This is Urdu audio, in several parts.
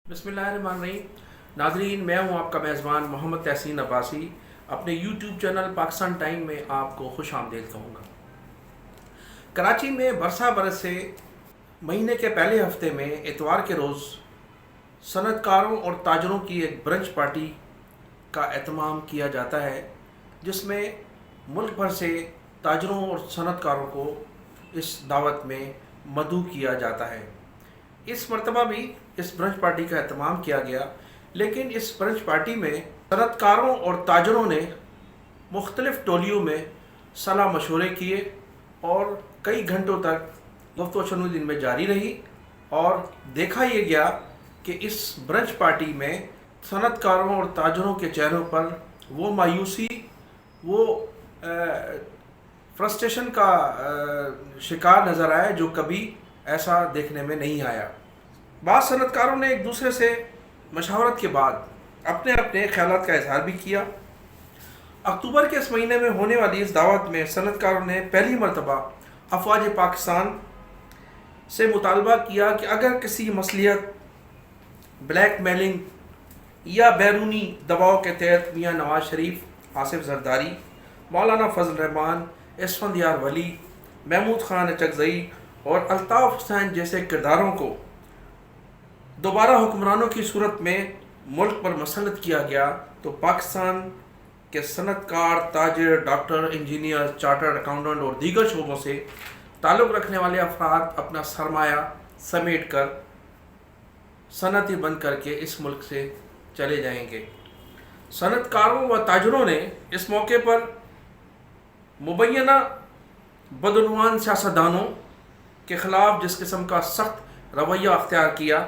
بسم اللہ الرحمن الرحیم. ناظرین، میں ہوں آپ کا میزبان محمد تحسین عباسی. اپنے یوٹیوب چینل پاکستان ٹائم میں آپ کو خوش آمدید کہوں گا. کراچی میں برسہ برس سے مہینے کے پہلے ہفتے میں اتوار کے روز صنعت کاروں اور تاجروں کی ایک برنچ پارٹی کا اہتمام کیا جاتا ہے، جس میں ملک بھر سے تاجروں اور صنعت کاروں کو اس دعوت میں مدعو کیا جاتا ہے. اس مرتبہ بھی اس برنچ پارٹی کا اہتمام کیا گیا، لیکن اس برنچ پارٹی میں صنعت کاروں اور تاجروں نے مختلف ٹولیوں میں صلاح مشورے کیے اور کئی گھنٹوں تک گفت و شنود ان میں جاری رہی، اور دیکھا یہ گیا کہ اس برنچ پارٹی میں صنعت کاروں اور تاجروں کے چہروں پر وہ مایوسی، وہ فرسٹریشن کا شکار نظر آیا جو کبھی ایسا دیکھنے میں نہیں آیا. بعض صنعت کاروں نے ایک دوسرے سے مشاورت کے بعد اپنے اپنے خیالات کا اظہار بھی کیا. اکتوبر کے اس مہینے میں ہونے والی اس دعوت میں صنعت کاروں نے پہلی مرتبہ افواج پاکستان سے مطالبہ کیا کہ اگر کسی مصلیحت، بلیک میلنگ یا بیرونی دباؤ کے تحت میاں نواز شریف، آصف زرداری، مولانا فضل الرحمان، اسفندیار ولی، محمود خان اچکزئی اور الطاف حسین جیسے کرداروں کو دوبارہ حکمرانوں کی صورت میں ملک پر مسلط کیا گیا، تو پاکستان کے صنعت کار، تاجر، ڈاکٹر، انجینئر، چارٹرڈ اکاؤنٹنٹ اور دیگر شعبوں سے تعلق رکھنے والے افراد اپنا سرمایہ سمیٹ کر صنعتیں بند کر کے اس ملک سے چلے جائیں گے. صنعت کاروں و تاجروں نے اس موقع پر مبینہ بدعنوان سیاستدانوں کے خلاف جس قسم کا سخت رویہ اختیار کیا،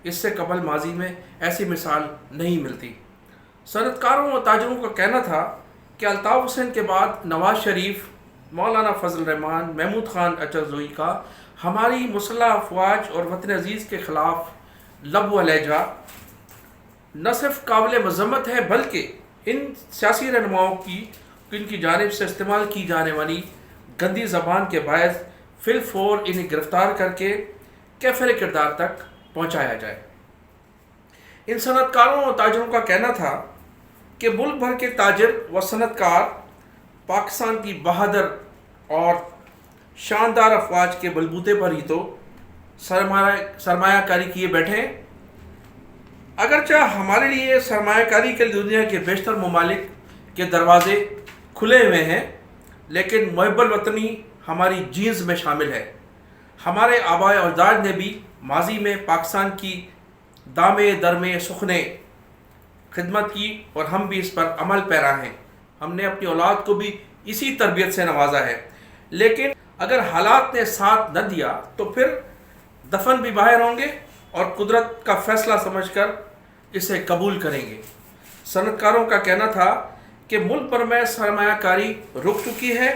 اس سے قبل ماضی میں ایسی مثال نہیں ملتی. صنعت کاروں اور تاجروں کا کہنا تھا کہ الطاف حسین کے بعد نواز شریف، مولانا فضل الرحمان، محمود خان اچکزئی کا ہماری مسلح افواج اور وطن عزیز کے خلاف لب و لہجہ نہ صرف قابل مذمت ہے، بلکہ ان سیاسی رہنماؤں کی ان کی جانب سے استعمال کی جانے والی گندی زبان کے باعث فی الفور انہیں گرفتار کر کے کیفر کردار تک پہنچایا جائے. ان صنعت کاروں اور تاجروں کا کہنا تھا کہ ملک بھر کے تاجر و صنعت کار پاکستان کی بہادر اور شاندار افواج کے بلبوتے پر ہی تو سرمایہ کاری کیے بیٹھے. اگرچہ ہمارے لیے سرمایہ کاری کے دنیا کے بیشتر ممالک کے دروازے کھلے ہوئے ہیں، لیکن محب الوطنی ہماری جینز میں شامل ہے. ہمارے آباء و اجداد نے بھی ماضی میں پاکستان کی دامے درمے سخنے خدمت کی اور ہم بھی اس پر عمل پیرا ہیں. ہم نے اپنی اولاد کو بھی اسی تربیت سے نوازا ہے، لیکن اگر حالات نے ساتھ نہ دیا تو پھر دفن بھی باہر ہوں گے اور قدرت کا فیصلہ سمجھ کر اسے قبول کریں گے. صنعت کاروں کا کہنا تھا کہ ملک بھر میں سرمایہ کاری رک چکی ہے،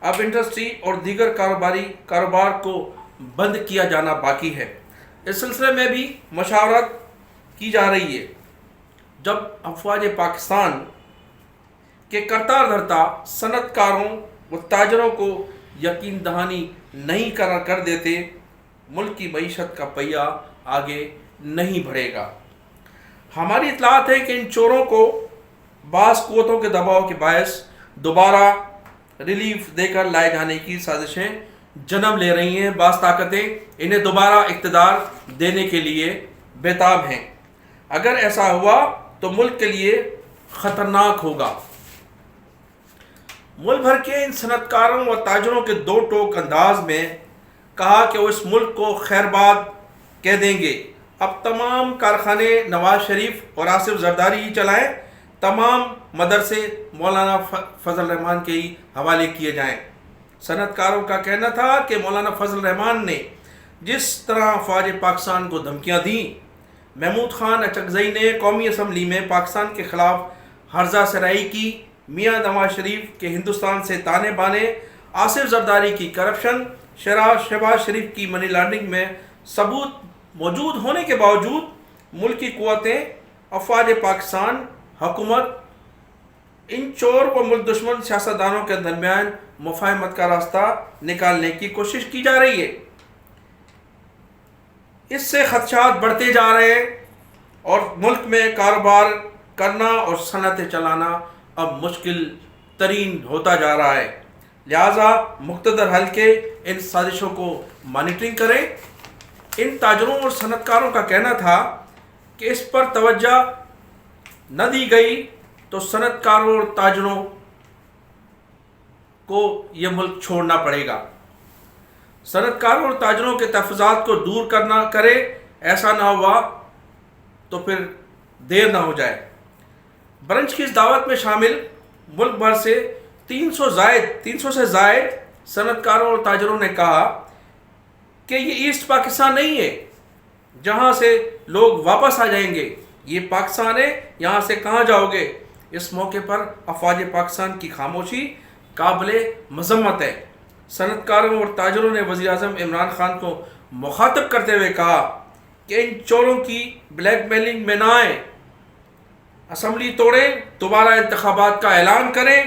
اب انڈسٹری اور دیگر کاروبار کو بند کیا جانا باقی ہے. اس سلسلے میں بھی مشاورت کی جا رہی ہے. جب افواج پاکستان کے کرتا دھرتا صنعت کاروں و تاجروں کو یقین دہانی نہیں کر دیتے، ملک کی معیشت کا پہیہ آگے نہیں بڑھے گا. ہماری اطلاعات ہے کہ ان چوروں کو بعض قوتوں کے دباؤ کے باعث دوبارہ ریلیف دے کر لائے جانے کی سازشیں جنم لے رہی ہیں. بعض طاقتیں انہیں دوبارہ اقتدار دینے کے لیے بیتاب ہیں. اگر ایسا ہوا تو ملک کے لیے خطرناک ہوگا. ملک بھر کے ان صنعت کاروں و تاجروں کے دو ٹوک انداز میں کہا کہ وہ اس ملک کو خیرباد کہہ دیں گے. اب تمام کارخانے نواز شریف اور آصف زرداری ہی چلائیں، تمام مدرسے مولانا فضل الرحمان کے ہی حوالے کیے جائیں. صنعت کاروں کا کہنا تھا کہ مولانا فضل الرحمان نے جس طرح افواج پاکستان کو دھمکیاں دیں، محمود خان اچکزئی نے قومی اسمبلی میں پاکستان کے خلاف ہرزہ سرائی کی، میاں نواز شریف کے ہندوستان سے تانے بانے، آصف زرداری کی کرپشن، شہباز شریف کی منی لانڈرنگ میں ثبوت موجود ہونے کے باوجود ملکی قوتیں، افواج پاکستان، حکومت، ان چور و ملک دشمن سیاستدانوں کے درمیان مفاہمت کا راستہ نکالنے کی کوشش کی جا رہی ہے. اس سے خدشات بڑھتے جا رہے ہیں اور ملک میں کاروبار کرنا اور صنعتیں چلانا اب مشکل ترین ہوتا جا رہا ہے۔ لہٰذا مقتدر حلقے ان سازشوں کو مانیٹرنگ کریں۔ ان تاجروں اور صنعت کاروں کا کہنا تھا کہ اس پر توجہ نہ دی گئی تو صنعت کاروں اور تاجروں کو یہ ملک چھوڑنا پڑے گا۔ صنعت کاروں اور تاجروں کے تحفظات کو دور کرے، ایسا نہ ہوا تو پھر دیر نہ ہو جائے۔ برنچ کی اس دعوت میں شامل ملک بھر سے 300 سے زائد صنعت کاروں اور تاجروں نے کہا کہ یہ ایسٹ پاکستان نہیں ہے جہاں سے لوگ واپس آ جائیں گے، یہ پاکستان ہے، یہاں سے کہاں جاؤ گے۔ اس موقع پر افواج پاکستان کی خاموشی قابل مذمت ہے۔ صنعت کاروں اور تاجروں نے وزیر اعظم عمران خان کو مخاطب کرتے ہوئے کہا کہ ان چوروں کی بلیک میلنگ میں نہ آئیں، اسمبلی توڑیں، دوبارہ انتخابات کا اعلان کریں،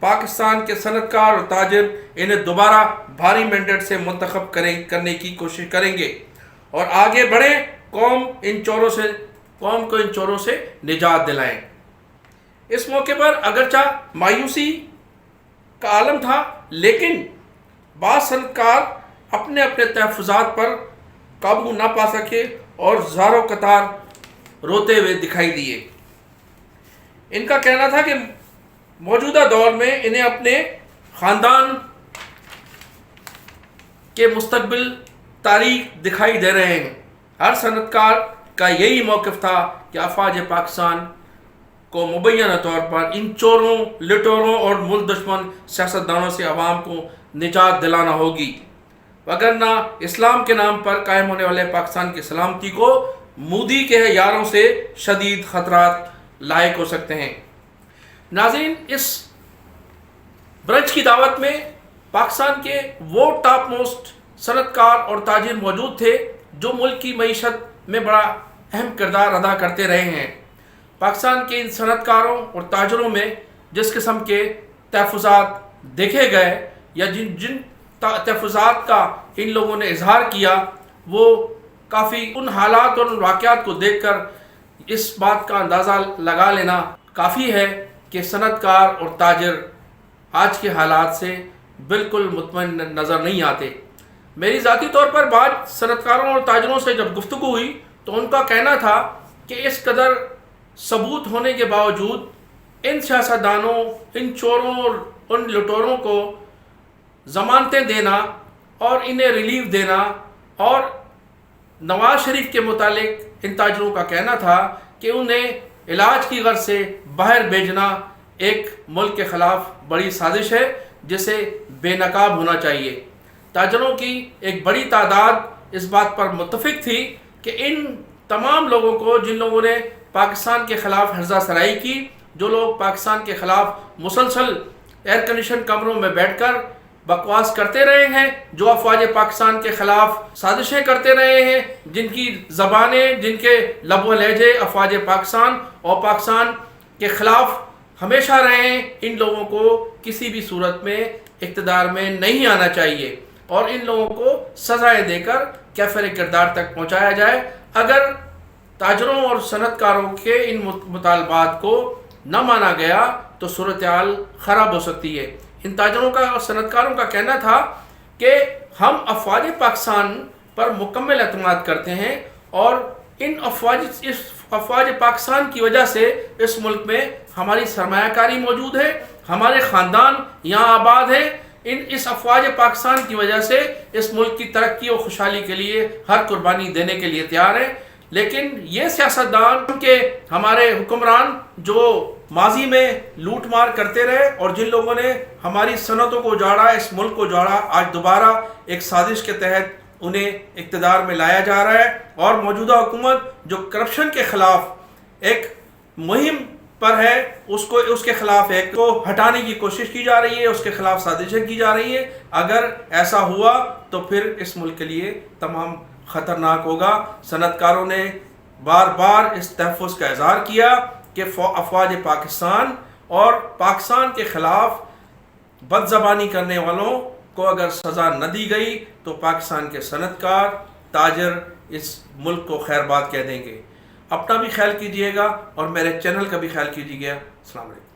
پاکستان کے صنعت کار اور تاجر انہیں دوبارہ بھاری مینڈیٹ سے منتخب کرنے کی کوشش کریں گے اور آگے بڑھیں، قوم کو ان چوروں سے نجات دلائیں۔ اس موقع پر اگرچہ مایوسی کا عالم تھا، لیکن بعض صنعت کار اپنے تحفظات پر قابو نہ پا سکے اور زاروں قطار روتے ہوئے دکھائی دیے۔ ان کا کہنا تھا کہ موجودہ دور میں انہیں اپنے خاندان کے مستقبل تاریک دکھائی دے رہے ہیں۔ ہر صنعت کار کا یہی موقف تھا کہ افواج پاکستان کو مبینہ طور پر ان چوروں، لٹوروں اور ملک دشمن سیاستدانوں سے عوام کو نجات دلانا ہوگی، وگرنہ اسلام کے نام پر قائم ہونے والے پاکستان کی سلامتی کو مودی کے یاروں سے شدید خطرات لاحق ہو سکتے ہیں۔ ناظرین، اس برنچ کی دعوت میں پاکستان کے وہ ٹاپ موسٹ صنعت کار اور تاجر موجود تھے جو ملک کی معیشت میں بڑا اہم کردار ادا کرتے رہے ہیں۔ پاکستان کے ان صنعت کاروں اور تاجروں میں جس قسم کے تحفظات دیکھے گئے یا جن تحفظات کا ان لوگوں نے اظہار کیا، وہ کافی ان حالات اور ان واقعات کو دیکھ کر اس بات کا اندازہ لگا لینا کافی ہے کہ صنعت کار اور تاجر آج کے حالات سے بالکل مطمئن نظر نہیں آتے۔ میری ذاتی طور پر بعض صنعت کاروں اور تاجروں سے جب گفتگو ہوئی تو ان کا کہنا تھا کہ اس قدر ثبوت ہونے کے باوجود ان سیاستدانوں، ان چوروں اور ان لٹوروں کو ضمانتیں دینا اور انہیں ریلیف دینا، اور نواز شریف کے متعلق ان تاجروں کا کہنا تھا کہ انہیں علاج کی غرض سے باہر بھیجنا ایک ملک کے خلاف بڑی سازش ہے جسے بے نقاب ہونا چاہیے۔ تاجروں کی ایک بڑی تعداد اس بات پر متفق تھی کہ ان تمام لوگوں کو، جن لوگوں نے پاکستان کے خلاف ہرزہ سرائی کی، جو لوگ پاکستان کے خلاف مسلسل ایئر کنڈیشن کمروں میں بیٹھ کر بکواس کرتے رہے ہیں، جو افواج پاکستان کے خلاف سازشیں کرتے رہے ہیں، جن کی زبانیں، جن کے لب و لہجے افواج پاکستان اور پاکستان کے خلاف ہمیشہ رہے ہیں، ان لوگوں کو کسی بھی صورت میں اقتدار میں نہیں آنا چاہیے اور ان لوگوں کو سزائیں دے کر کیفر کردار تک پہنچایا جائے۔ اگر تاجروں اور صنعت کاروں کے ان مطالبات کو نہ مانا گیا تو صورتحال خراب ہو سکتی ہے۔ ان تاجروں کا اور صنعت کاروں کا کہنا تھا کہ ہم افواج پاکستان پر مکمل اعتماد کرتے ہیں اور اس افواج پاکستان کی وجہ سے اس ملک میں ہماری سرمایہ کاری موجود ہے، ہمارے خاندان یہاں آباد ہیں۔ اس افواج پاکستان کی وجہ سے اس ملک کی ترقی اور خوشحالی کے لیے ہر قربانی دینے کے لیے تیار ہیں۔ لیکن یہ سیاستدان کے ہمارے حکمران جو ماضی میں لوٹ مار کرتے رہے اور جن لوگوں نے ہماری صنعتوں کو اجاڑا، اس ملک کو اجاڑا، آج دوبارہ ایک سازش کے تحت انہیں اقتدار میں لایا جا رہا ہے، اور موجودہ حکومت جو کرپشن کے خلاف ایک مہم پر ہے، اس کے خلاف ایک کو ہٹانے کی کوشش کی جا رہی ہے، اس کے خلاف سازشیں کی جا رہی ہیں۔ اگر ایسا ہوا تو پھر اس ملک کے لیے تمام خطرناک ہوگا۔ صنعت کاروں نے بار بار اس تحفظ کا اظہار کیا کہ افواج پاکستان اور پاکستان کے خلاف بد زبانی کرنے والوں کو اگر سزا نہ دی گئی تو پاکستان کے صنعت کار، تاجر اس ملک کو خیر باد کہہ دیں گے۔ اپنا بھی خیال کیجیے گا اور میرے چینل کا بھی خیال کیجیے گا۔ السلام علیکم۔